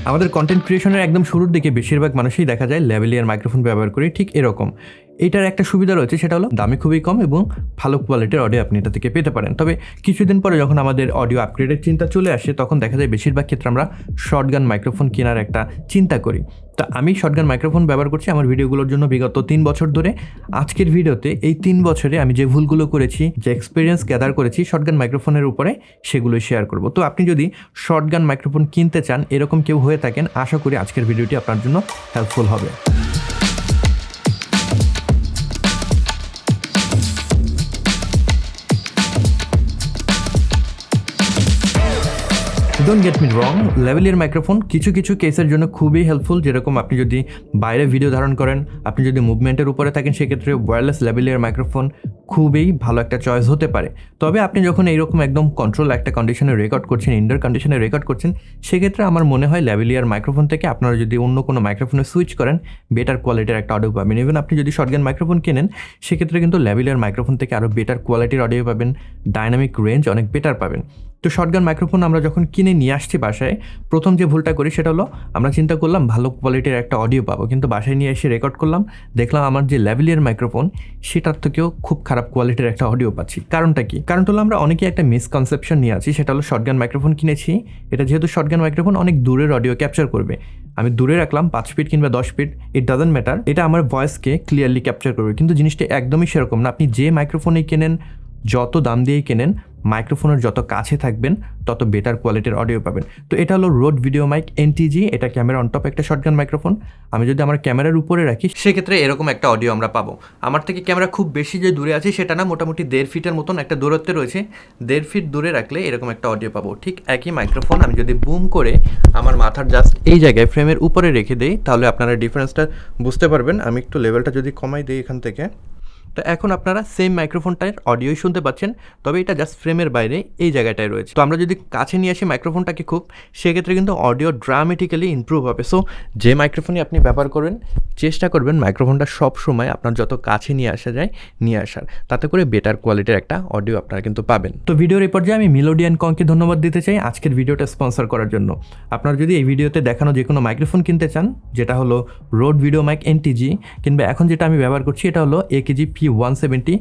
আমাদের কন্টেন্ট ক্রিয়েশনের একদম শুরুর দিকে বেশিরভাগ মানুষই দেখা যায় ল্যাভেলিয়ার মাইক্রোফোন ব্যবহার করি ঠিক এরকম। এইটার একটা সুবিধা রয়েছে, সেটা হলো দামে খুবই কম এবং ভালো কোয়ালিটির অডিও আপনি এটা থেকে পেতে পারেন। তবে কিছুদিন পরে যখন আমাদের অডিও আপগ্রেডের চিন্তা চলে আসে, তখন দেখা যায় বেশিরভাগ ক্ষেত্রে আমরা শর্টগান মাইক্রোফোন কেনার একটা চিন্তা করি। তা আমি শর্টগান মাইক্রোফোন ব্যবহার করছি আমার ভিডিওগুলোর জন্য বিগত 3 বছর ধরে। আজকের ভিডিওতে এই 3 বছরে আমি যে ভুলগুলো করেছি, যে এক্সপিরিয়েন্স গ্যাদার করেছি শর্টগান মাইক্রোফোনের উপরে, সেগুলোই শেয়ার করব। তো আপনি যদি শর্টগান মাইক্রোফোন কিনতে চান, এরকম কেউ হয়ে থাকেন, আশা করি আজকের ভিডিওটি আপনার জন্য হেল্পফুল হবে। Don't get me wrong, lavalier microphone কিছু কিছু কেসের জন্য খুবই হেল্পফুল। যেরকম আপনি যদি বাইরে ভিডিও ধারণ করেন, আপনি যদি মুভমেন্টের উপরে থাকেন, সেক্ষেত্রে ওয়্যারলেস ল্যাভেলিয়ার মাইক্রোফোন খুবই ভালো একটা চয়েস হতে পারে। তবে আপনি যখন এইরকম একদম কন্ট্রোল একটা কন্ডিশনে রেকর্ড করছেন, ইনডোর কন্ডিশনে রেকর্ড করছেন, সেক্ষেত্রে আমার মনে হয় ল্যাভেলিয়ার মাইক্রোফোন থেকে আপনারা যদি অন্য কোনো মাইক্রোফোনে সুইচ করেন, বেটার কোয়ালিটির একটা অডিও পাবেন। ইভেন আপনি যদি শর্টগান মাইক্রোফোন কেনেন, সেক্ষেত্রে কিন্তু ল্যাভেলিয়ার মাইক্রোফোন থেকে আরও বেটার কোয়ালিটির অডিও পাবেন, ডাইনামিক রেঞ্জ অনেক বেটার পাবেন। তো শর্টগান মাইক্রোফোন আমরা যখন কিনে নিয়ে আসছি বাসায়, প্রথম যে ভুলটা করি সেটা হলো আমরা চিন্তা করলাম ভালো কোয়ালিটির একটা অডিও পাবো, কিন্তু বাসায় নিয়ে এসে রেকর্ড করলাম, দেখলাম আমার যে ল্যাভেলিয়ার মাইক্রোফোন সেটার থেকেও খুব খারাপ কোয়ালিটির একটা অডিও পাচ্ছি। কারণটা কি? কারণটা হলো আমরা অনেকেই একটা মিসকনসেপশন নিয়ে আছি, সেটা হলো শর্টগান মাইক্রোফোন কিনেছি, এটা যেহেতু শর্টগান মাইক্রোফোন অনেক দূরের অডিও ক্যাপচার করবে, আমি দূরে রাখলাম 5 ফিট কিংবা 10 ফিট, ইট ডাজন্ট ম্যাটার, এটা আমার ভয়েসকে ক্লিয়ারলি ক্যাপচার করবে। কিন্তু জিনিসটা একদমই সেরকম না। আপনি যে মাইক্রোফোনেই কেনেন, যত দাম দিয়েই কেনেন, মাইক্রোফোনের যত কাছে থাকবেন তত বেটার কোয়ালিটির অডিও পাবেন। তো এটা হলো রোড ভিডিও মাইক NTG, এটা ক্যামেরা অন টপ একটা শর্টগান মাইক্রোফোন। আমি যদি আমার ক্যামেরার উপরে রাখি, সেক্ষেত্রে এরকম একটা অডিও আমরা পাবো। আমার থেকে ক্যামেরা খুব বেশি যে দূরে আছে সেটা না, মোটামুটি 1.5 ফিটের মতন একটা দূরত্বে রয়েছে, 1.5 ফিট দূরে রাখলে এরকম একটা অডিও পাবো। ঠিক একই মাইক্রোফোন আমি যদি বুম করে আমার মাথার জাস্ট এই জায়গায় ফ্রেমের উপরে রেখে দেই, তাহলে আপনারা ডিফারেন্সটা বুঝতে পারবেন। আমি একটু লেভেলটা যদি কমাই দিই এখান থেকে, তো এখন আপনারা সেম মাইক্রোফোনটার অডিওই শুনতে পাচ্ছেন, তবে এটা জাস্ট ফ্রেমের বাইরে এই জায়গাটায় রয়েছে। তো আমরা যদি কাছে নিয়ে আসি মাইক্রোফোনটাকে খুব, সেক্ষেত্রে কিন্তু অডিও ড্রামেটিক্যালি ইমপ্রুভ হবে। সো যে মাইক্রোফোনই আপনি ব্যবহার করবেন, চেষ্টা করবেন মাইক্রোফোনটা সব সময় আপনার যত কাছে নিয়ে আসা যায় নিয়ে আসার, তাতে করে বেটার কোয়ালিটির একটা অডিও আপনারা কিন্তু পাবেন। তো ভিডিওর এই পর্যায়ে আমি মেলোডি অ্যান্ড কংকে ধন্যবাদ দিতে চাই আজকের ভিডিওটা স্পন্সর করার জন্য। আপনারা যদি এই ভিডিওতে দেখানো যে কোনো মাইক্রোফোন কিনতে চান, যেটা হলো রোড ভিডিও মাইক NTG, কিংবা এখন যেটা আমি ব্যবহার করছি এটা হলো AKG P170,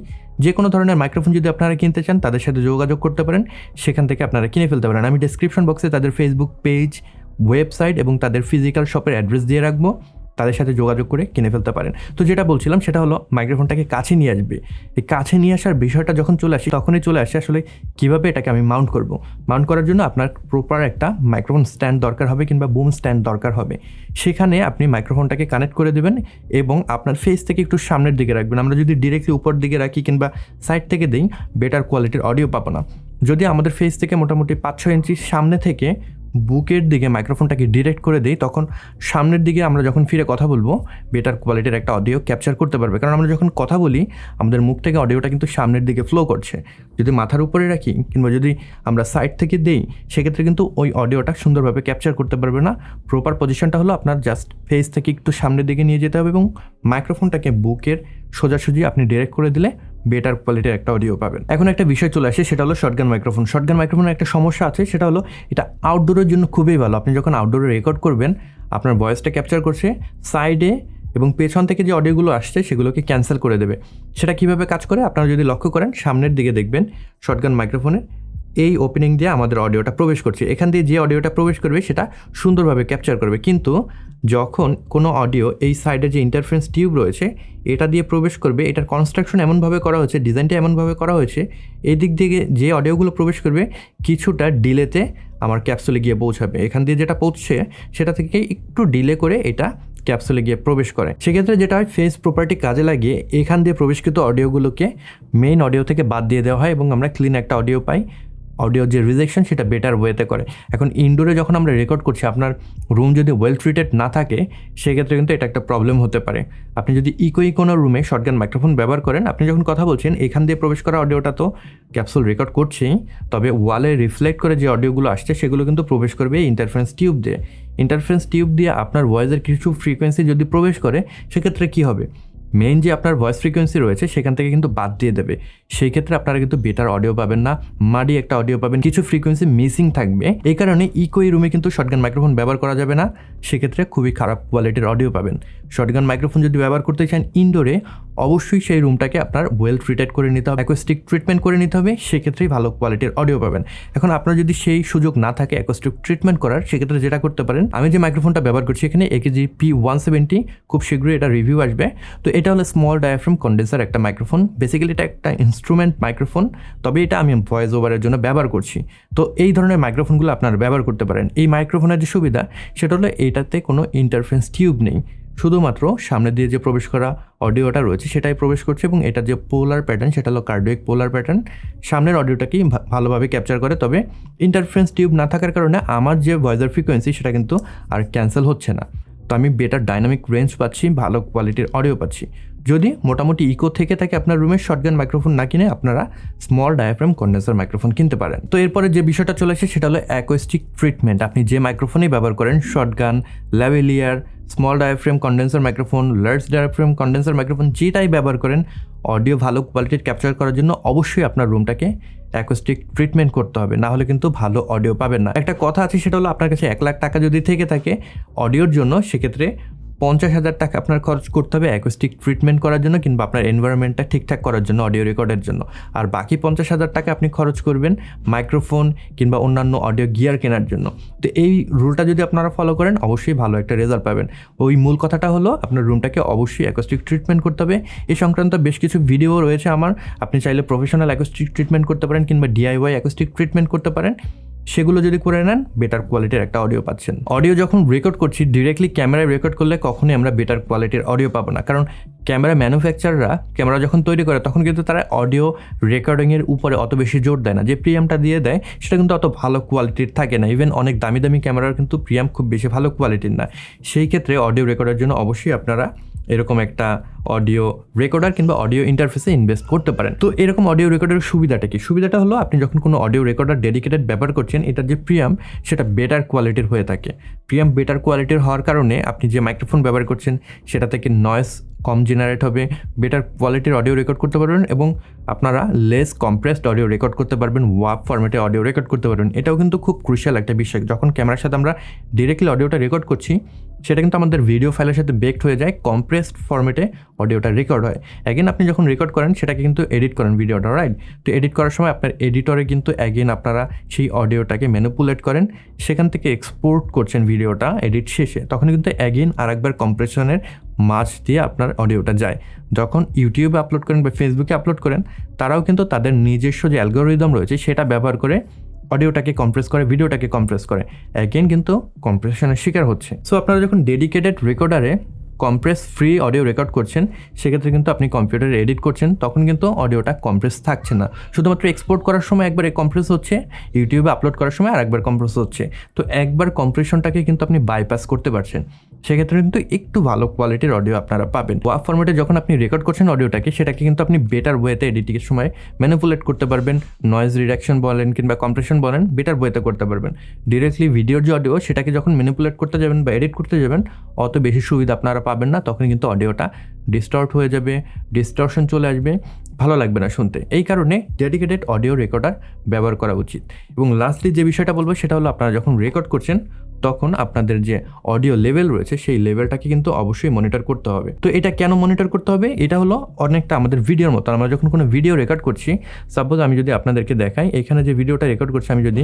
যে কোনো ধরনের মাইক্রোফোন যদি আপনারা কিনতে চান, তাদের সাথে যোগাযোগ করতে পারেন, সেখান থেকে আপনারা কিনে ফেলতে পারেন। আমি ডেসক্রিপশন বক্সে তাদের ফেসবুক পেজ, ওয়েবসাইট এবং তাদের ফিজিক্যাল শপের অ্যাড্রেস দিয়ে রাখবো, তাদের সাথে যোগাযোগ করে কিনে ফেলতে পারেন। তো যেটা বলছিলাম সেটা হলো মাইক্রোফোনটাকে কাছে নিয়ে আসবে। এই কাছে নিয়ে আসার বিষয়টা যখন চলে আসে, তখনই চলে আসে আসলে কীভাবে এটাকে আমি মাউন্ট করব। মাউন্ট করার জন্য আপনার প্রপার একটা মাইক্রোফোন স্ট্যান্ড দরকার হবে কিংবা বুম স্ট্যান্ড দরকার হবে। সেখানে আপনি মাইক্রোফোনটাকে কানেক্ট করে দেবেন এবং আপনার ফেস থেকে একটু সামনের দিকে রাখবেন। আমরা যদি ডিরেক্টলি উপর দিকে রাখি কিংবা সাইড থেকে দিই, বেটার কোয়ালিটির অডিও পাবো না। যদি আমাদের ফেস থেকে মোটামুটি 5-6 ইঞ্চি সামনে থেকে বুকের দিকে মাইক্রোফোনটাকে ডিরেক্ট করে দিই, তখন সামনের দিকে আমরা যখন ফিরে কথা বলবো, বেটার কোয়ালিটির একটা অডিও ক্যাপচার করতে পারবে। কারণ আমরা যখন কথা বলি, আমাদের মুখ থেকে অডিওটা কিন্তু সামনের দিকে ফ্লো করছে। যদি মাথার উপরে রাখি কিংবা যদি আমরা সাইড থেকে দিই, সেক্ষেত্রে কিন্তু ওই অডিওটা সুন্দরভাবে ক্যাপচার করতে পারবে না। প্রপার পজিশনটা হলো আপনার জাস্ট ফেস থেকে একটু সামনের দিকে নিয়ে যেতে হবে এবং মাইক্রোফোনটাকে বুকের সোজাসুজি আপনি ডিরেক্ট করে দিলে বেটার কোয়ালিটির একটা অডিও পাবেন। এখন একটা বিষয় চলে আসে, সেটা হলো শর্টগান মাইক্রোফোন। শর্টগান মাইক্রোফোনের একটা সমস্যা আছে, সেটা হলো এটা আউটডোরের জন্য খুবই ভালো। আপনি যখন আউটডোরে রেকর্ড করবেন, আপনার ভয়েসটা ক্যাপচার করছে, সাইডে এবং পেছন থেকে যে অডিওগুলো আসছে সেগুলোকে ক্যান্সেল করে দেবে। সেটা কীভাবে কাজ করে আপনারা যদি লক্ষ্য করেন, সামনের দিকে দেখবেন শর্টগান মাইক্রোফোনের এই ওপেনিং দিয়ে আমাদের অডিওটা প্রবেশ করছে, এখান দিয়ে যে অডিওটা প্রবেশ করবে সেটা সুন্দরভাবে ক্যাপচার করবে। কিন্তু যখন কোনো অডিও এই সাইডে যে ইন্টারফারেন্স টিউব রয়েছে এটা দিয়ে প্রবেশ করবে, এটার কনস্ট্রাকশন এমনভাবে করা হয়েছে, ডিজাইনটা এমনভাবে করা হয়েছে, এই দিক থেকে যে অডিওগুলো প্রবেশ করবে কিছুটা ডিলেতে আমার ক্যাপসুলে গিয়ে পৌঁছাবে। এখান দিয়ে যেটা পৌঁছছে সেটা থেকে একটু ডিলে করে এটা ক্যাপসুলে গিয়ে প্রবেশ করে। সেক্ষেত্রে যেটা হয়, ফেস প্রপার্টি কাজে লাগিয়ে এখান দিয়ে প্রবেশকৃত অডিওগুলোকে মেইন অডিও থেকে বাদ দিয়ে দেওয়া হয় এবং আমরা ক্লিন একটা অডিও পাই। অডিও যে রিজেকশন সেটা বেটার ওয়েতে করে। এখন ইনডোরে যখন আমরা রেকর্ড করছি, আপনার রুম যদি ওয়েল ট্রিটেড না থাকে, সেক্ষেত্রে কিন্তু এটা একটা প্রবলেম হতে পারে। আপনি যদি ইকোই কোনো রুমে শর্টগান মাইক্রোফোন ব্যবহার করেন, আপনি যখন কথা বলছেন এখান দিয়ে প্রবেশ করা অডিওটা তো ক্যাপসুল রেকর্ড করছেই, তবে ওয়ালে রিফ্লেক্ট করে যে অডিওগুলো আসছে সেগুলো কিন্তু প্রবেশ করবে ইন্টারফারেন্স টিউব দিয়ে। ইন্টারফারেন্স টিউব দিয়ে আপনার ভয়েসের কিছু ফ্রিকোয়েন্সি যদি প্রবেশ করে, সেক্ষেত্রে কী হবে, মেইন যে আপনার ভয়েস ফ্রিকোয়েন্সি রয়েছে সেখান থেকে কিন্তু বাদ দিয়ে দেবে। সেই ক্ষেত্রে আপনারা কিন্তু বেটার অডিও পাবেন না, মাডি একটা অডিও পাবেন, কিছু ফ্রিকোয়েন্সি মিসিং থাকবে। এই কারণে ইকোই রুমে কিন্তু শর্টগান মাইক্রোফোন ব্যবহার করা যাবে না, সেক্ষেত্রে খুবই খারাপ কোয়ালিটির অডিও পাবেন। শর্টগান মাইক্রোফোন যদি ব্যবহার করতে চান ইনডোরে, অবশ্যই সেই রুমটাকে আপনার ওয়েল ট্রিটেড করে নিতে হবে, অ্যাকোস্টিক ট্রিটমেন্ট করে নিতে হবে, সেক্ষেত্রেই ভালো কোয়ালিটির অডিও পাবেন। এখন আপনার যদি সেই সুযোগ না থাকে অ্যাকোস্টিক ট্রিটমেন্ট করার, সেক্ষেত্রে যেটা করতে পারেন, আমি যে মাইক্রোফোনটা ব্যবহার করছি এখানে AKG P170, খুব শীঘ্রই এটা রিভিউ আসবে। তো এটা হলো স্মল ডায়াফ্রাম কন্ডেন্সার একটা মাইক্রোফোন। বেসিক্যালি এটা একটা ইনস্ট্রুমেন্ট মাইক্রোফোন, তবে এটা আমি ভয়েস ওভারের জন্য ব্যবহার করছি। তো এই ধরনের মাইক্রোফোনগুলো আপনারা ব্যবহার করতে পারেন। এই মাইক্রোফোনের যে সুবিধা সেটা হলো এইটাতে কোনো ইন্টারফারেন্স টিউব নেই, শুধুমাত্র সামনে দিয়ে যে প্রবেশ করা অডিওটা রয়েছে সেটাই প্রবেশ করছে, এবং এটা যে পোলার প্যাটার্ন সেটা হলো কার্ডিয়াক পোলার প্যাটার্ন, সামনের অডিওটাকেই ভালোভাবে ক্যাপচার করে। তবে ইন্টারফারেন্স টিউব না থাকার কারণে আমার যে ভয়েসের ফ্রিকোয়েন্সি সেটা কিন্তু আর ক্যান্সেল হচ্ছে না। তো আমি বেটার ডাইনামিক রেঞ্জ পাচ্ছি, ভালো কোয়ালিটির অডিও পাচ্ছি। যদি মোটামুটি ইকো থেকে থাকে আপনার রুমের, শর্টগান মাইক্রোফোন না কিনে আপনারা স্মল ডায়াফ্রাম কন্ডেন্সার মাইক্রোফোন কিনতে পারেন। তো এরপরে যে বিষয়টা চলে আসে সেটা হলো অ্যাকোস্টিক ট্রিটমেন্ট। আপনি যে মাইক্রোফোনই ব্যবহার করেন, shotgun, lavalier, small diaphragm condenser microphone, large diaphragm condenser microphone, যেটাই ব্যবহার করেন, অডিও ভালো কোয়ালিটির ক্যাপচার করার জন্য অবশ্যই আপনার রুমটাকে অ্যাকোস্টিক ট্রিটমেন্ট করতে হবে, না হলে কিন্তু ভালো অডিও পাবেন না। একটা কথা আছে, সেটা হলো আপনার কাছে 1 লাখ টাকা যদি থেকে থাকে অডিওর জন্য, সেক্ষেত্রে 50,000 টাকা আপনার খরচ করতে হবে অ্যাকোস্টিক ট্রিটমেন্ট করার জন্য কিংবা আপনার এনভায়রনমেন্টটা ঠিকঠাক করার জন্য, অডিও রেকর্ডের জন্য। আর বাকি 50,000 টাকা আপনি খরচ করবেন মাইক্রোফোন কিংবা অন্যান্য অডিও গিয়ার কেনার জন্য। তো এই রুলটা যদি আপনারা ফলো করেন অবশ্যই ভালো একটা রেজাল্ট পাবেন। ওই মূল কথাটা হলো আপনার রুমটাকে অবশ্যই অ্যাকোস্টিক ট্রিটমেন্ট করতে হবে। এই সংক্রান্ত বেশ কিছু ভিডিও রয়েছে আমার, আপনি চাইলে প্রফেশনাল অ্যাকোস্টিক ট্রিটমেন্ট করতে পারেন কিংবা DIY অ্যাকোস্টিক ট্রিটমেন্ট করতে পারেন। সেগুলো যদি করে নেন বেটার কোয়ালিটির একটা অডিও পাচ্ছেন। অডিও যখন রেকর্ড করছি ডিরেক্টলি ক্যামেরায় রেকর্ড করলে কখনোই আমরা বেটার কোয়ালিটির অডিও পাবো না, কারণ ক্যামেরা ম্যানুফ্যাকচাররা ক্যামেরা যখন তৈরি করে তখন কিন্তু তারা অডিও রেকর্ডিংয়ের উপরে অত বেশি জোর দেয় না। যে প্রিয়ামটা দিয়ে দেয় সেটা কিন্তু অত ভালো কোয়ালিটির থাকে না। ইভেন অনেক দামি দামি ক্যামেরার কিন্তু প্রিয়াম খুব বেশি ভালো কোয়ালিটির না। সেই ক্ষেত্রে অডিও রেকর্ডের জন্য অবশ্যই আপনারা এরকম একটা অডিও রেকর্ডার কিংবা অডিও ইন্টারফেসে ইনভেস্ট করতে পারেন। তো এরকম অডিও রেকর্ডের সুবিধাটা কি? সুবিধাটা হলো আপনি যখন কোনো অডিও রেকর্ডার ডেডিকেটেড ব্যবহার করছেন, এটার যে প্রিয়াম সেটা বেটার কোয়ালিটির হয়ে থাকে। প্রিয়াম বেটার কোয়ালিটির হওয়ার কারণে আপনি যে মাইক্রোফোন ব্যবহার করছেন সেটা থেকে নয়েজ কম জেনারেট হবে, বেটার কোয়ালিটির অডিও রেকর্ড করতে পারবেন এবং আপনারা লেস কম্প্রেসড অডিও রেকর্ড করতে পারবেন, ওয়াভ ফরম্যাটে অডিও রেকর্ড করতে পারবেন। এটাও কিন্তু খুব ক্রুশিয়াল একটা বিষয়। যখন ক্যামেরার সাথে আমরা ডিরেক্টলি অডিওটা রেকর্ড করছি সেটা কিন্তু আমাদের ভিডিও ফাইলের সাথে বেকড হয়ে যায়, কম্প্রেসড ফরম্যাটে অডিওটা রেকর্ড হয়। অ্যাগেন আপনি যখন রেকর্ড করেন সেটাকে কিন্তু এডিট করেন ভিডিওটা, রাইট? তো এডিট করার সময় আপনার এডিটরে কিন্তু অ্যাগেন আপনারা সেই অডিওটাকে ম্যানিপুলেট করেন, সেখান থেকে এক্সপোর্ট করছেন ভিডিওটা এডিট শেষে, তখন কিন্তু অ্যাগেন আরেকবার কম্প্রেশনের মাঝ দিয়ে আপনার অডিওটা যায়। যখন ইউটিউবে আপলোড করেন বা ফেসবুকে আপলোড করেন, তারাও কিন্তু তাদের নিজস্ব যে অ্যালগোরিদম রয়েছে সেটা ব্যবহার করে অডিওটাকে কম্প্রেস করে, ভিডিওটাকে কম্প্রেস করে, অ্যাগেন কিন্তু কম্প্রেশনের শিকার হচ্ছে। সো আপনারা যখন ডেডিকেটেড রেকর্ডারে কম্প্রেস ফ্রি অডিও রেকর্ড করছেন, সেক্ষেত্রে কিন্তু আপনি কম্পিউটারে এডিট করছেন, তখন কিন্তু অডিওটা কম্প্রেস থাকছে না। শুধুমাত্র এক্সপোর্ট করার সময় একবার কম্প্রেস হচ্ছে, ইউটিউবে আপলোড করার সময় আরেকবার কম্প্রেস হচ্ছে। তো একবার কম্প্রেশনটাকে কিন্তু আপনি বাইপাস করতে পারছেন, সেক্ষেত্রে কিন্তু একটু ভালো কোয়ালিটির অডিও আপনারা পাবেন। ওয়াভ ফরম্যাটে যখন আপনি রেকর্ড করছেন অডিওটাকে, সেটাকে কিন্তু আপনি বেটার ওয়েতে এডিটিংয়ের সময় ম্যানিপুলেট করতে পারবেন, নয়েজ রিডাকশন বলেন কিংবা কম্প্রেশন বলেন, বেটার ওয়েতে করতে পারবেন। ডিরেক্টলি ভিডিওর যে অডিও সেটাকে যখন ম্যানিপুলেট করতে যাবেন বা এডিট করতে যাবেন, অত বেশি সুবিধা আপনারা পাবেন না, তখন কিন্তু অডিওটা ডিস্টর্ট হয়ে যাবে, ডিস্টরশন চলে আসবে, ভালো লাগবে না শুনতে। এই কারণে ডেডিকেটেড অডিও রেকর্ডার ব্যবহার করা উচিত। এবং লাস্টলি যে বিষয়টা বলবো সেটা হলো আপনারা যখন রেকর্ড করছেন তখন আপনাদের যে অডিও লেভেল রয়েছে সেই লেভেলটাকে কিন্তু অবশ্যই মনিটর করতে হবে। তো এটা কেন মনিটর করতে হবে? এটা হলো অনেকটা আমাদের ভিডিওর মতো। আমরা যখন কোনো ভিডিও রেকর্ড করছি, সাপোজ আমি যদি আপনাদেরকে দেখাই, এখানে যে ভিডিওটা রেকর্ড করছি আমি যদি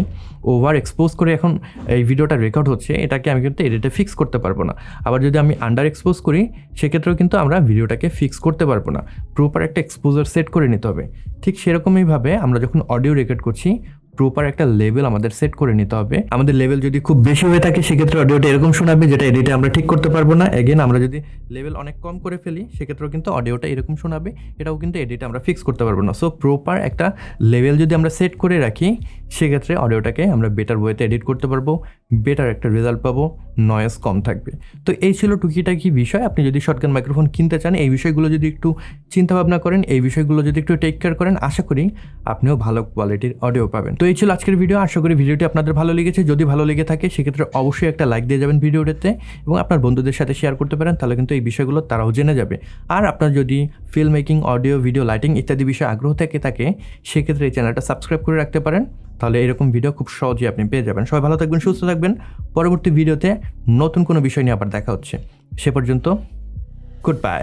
ওভার এক্সপোজ করে এখন এই ভিডিওটা রেকর্ড হচ্ছে, এটাকে আমি কিন্তু এডিটে ফিক্স করতে পারবো না। আবার যদি আমি আন্ডার এক্সপোজ করি সেক্ষেত্রেও কিন্তু আমরা ভিডিওটাকে ফিক্স করতে পারবো না, প্রপার একটা এক্সপোজার সেট করে নিতে হবে। ঠিক সেরকমইভাবে আমরা যখন অডিও রেকর্ড করছি প্রপার একটা লেভেল আমাদের সেট করে নিতে হবে। আমাদের লেভেল যদি খুব বেশি হয়ে থাকে সেক্ষেত্রে অডিওটা এরকম শোনাবে, যেটা এডিটে আমরা ঠিক করতে পারবো না। এগেন আমরা যদি লেভেল অনেক কম করে ফেলি সেক্ষেত্রেও কিন্তু অডিওটা এরকম শোনাবে, এটাও কিন্তু এডিটে আমরা ফিক্স করতে পারবো না। সো প্রপার একটা লেভেল যদি আমরা সেট করে রাখি সেক্ষেত্রে অডিওটাকে আমরা বেটার ওয়েতে এডিট করতে পারবো, বেটার একটা রেজাল্ট পাবো, নয়েজ কম থাকবে। তো এই ছিল টুকিটাকি বিষয়। আপনি যদি শর্টগান মাইক্রোফোন কিনতে চান, এই বিষয়গুলো যদি একটু চিন্তা ভাবনা করেন, এই বিষয়গুলো যদি একটু টেক কেয়ার করেন, আশা করি আপনিও ভালো কোয়ালিটির অডিও পাবেন। তো এই ছিল আজকের ভিডিও। আশা করি ভিডিওটি আপনাদের ভালো লেগেছে। যদি ভালো লেগে থাকে সেক্ষেত্রে অবশ্যই একটা লাইক দিয়ে যাবেন ভিডিওটিতে এবং আপনার বন্ধুদের সাথে শেয়ার করতে পারেন, তাহলে কিন্তু এই বিষয়গুলো তারাও জেনে যাবে। আর আপনার যদি film making, audio, video, lighting ইত্যাদি বিষয়ে আগ্রহ থাকে সেক্ষেত্রে এই চ্যানেলটা সাবস্ক্রাইব করে রাখতে পারেন, তাহলে এরকম ভিডিও খুব সহজেই আপনি পেয়ে যাবেন। সবাই ভালো থাকবেন, সুস্থ থাকবেন। পরবর্তী ভিডিওতে নতুন কোনো বিষয় নিয়ে আবার দেখা হচ্ছে। সে পর্যন্ত গুড বাই।